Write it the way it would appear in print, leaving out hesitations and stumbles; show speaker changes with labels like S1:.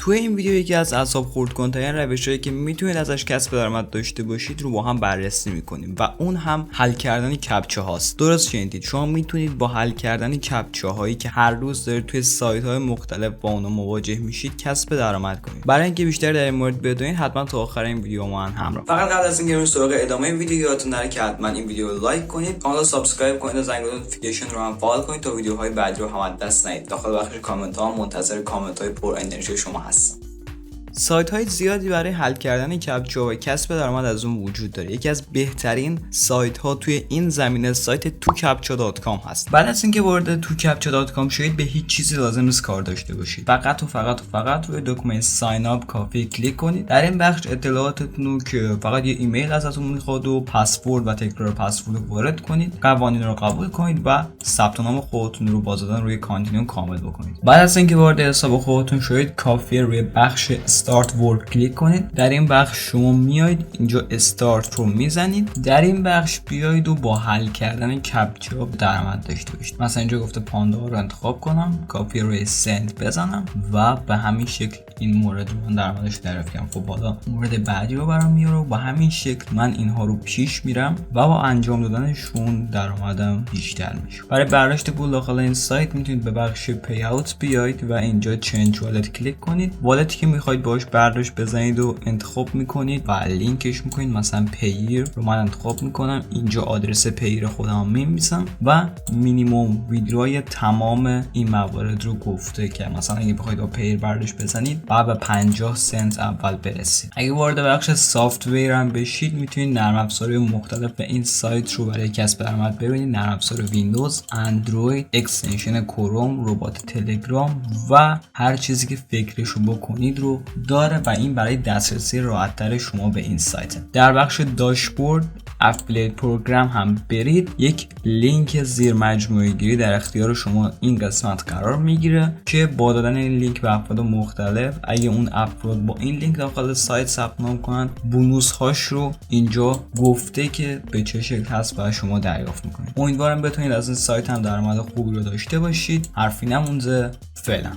S1: توی این ویدیو یکی از اعصاب خورد کن‌ترین روش‌هایی که میتونید ازش کسب درآمد داشته باشید رو با هم بررسی می‌کنیم و اون هم حل کردن کپچه هاست. درست شنیدید، شما میتونید با حل کردن کپچه هایی که هر روز دارید توی سایت‌های مختلف با اونها مواجه میشید کسب درآمد کنید. برای اینکه بیشتر در این مورد بدونید حتما تا آخر این ویدیو ما همراه. فقط قبل از اینکه بریم سراغ ادامه ویدیو یادتون نره که حتما این ویدیو رو لایک کنید، کانال رو سابسکرایب کنید و زنگ نوتیفیکیشن رو هم فعال کنید تا ویدیوهای بعدی رو هم از دست ندید. داخل بخش کامنت‌ها منتظر کامنت‌های پر انرژی شما هستم. سایت های زیادی برای حل کردن کپچه و کسب درآمد از اون وجود داره. یکی از بهترین سایت ها توی این زمینه سایت tokapcha.com هست. بعد از اینکه وارد tokapcha.com شدید به هیچ چیزی لازم نیست کار داشته باشید. فقط روی دکمه ساین اپ کافی کلیک کنید. در این بخش اطلاعاتتون رو که فقط یه ایمیل ازتون میخواد و پسورد و تکرار پسورد رو وارد کنید. قوانین رو قبول کنید و ثبت نام خودتون رو با زدن روی کانتینیو کامل بکنید. بعد از اینکه وارد حساب خودتون شدید کافیه روی بخش استارت ورک کلیک کنید. در این بخش شما میایید اینجا استارت رو میزنید. در این بخش بیایید و با حل کردن کپچه درآمد داشته باشید. مثلا اینجا گفته پاندا رو انتخاب کنم، کافی روی سند بزنم و به همین شکل این مورد رو من درآمدش دریافت کردم. خب حالا مورد بعدی رو برام میاره و با همین شکل من اینها رو پیش میرم و با انجام دادنشون درآمدم بیشتر میشه. برای برداشت پول داخل این سایت میتونید به بخش پی اوت بیایید و اینجا چنج والت کلیک کنید. والتی که میخواید باش برداشت بزنید و انتخاب میکنید و لینکش میکنید. مثلا پیر رو من انتخاب میکنم، اینجا آدرس پیر خودم میمیسم و مینیمم ویدروهای تمام این موارد رو گفته که مثلا اگه بخواید با پیر برداشت بزنید بعد به 50 سنت اول برسید. اگه وارد بخش سافت ویر هم بشید میتونید نرم افزارهای مختلف به این سایت رو برای کسب درآمد ببینید. نرم افزار ویندوز، اندروید، اکستنشن کروم، ربات تلگرام و هر چیزی که فکرشو بکنید رو داره و این برای دسترسی راحت‌تر شما به این سایت. در بخش داشبورد افیلیت پروگرام هم برید. یک لینک زیر مجموعه گیری در اختیار شما این قسمت قرار میگیره که با دادن این لینک به افراد مختلف، اگه اون افراد با این لینک داخل سایت ثبت نام کنن، بونوس هاش رو اینجا گفته که به چه شکل هست و شما دریافت میکنید. امیدوارم بتونید از این سایت هم درآمد خوبی رو داشته باشید. حرفی نمونده. فعلا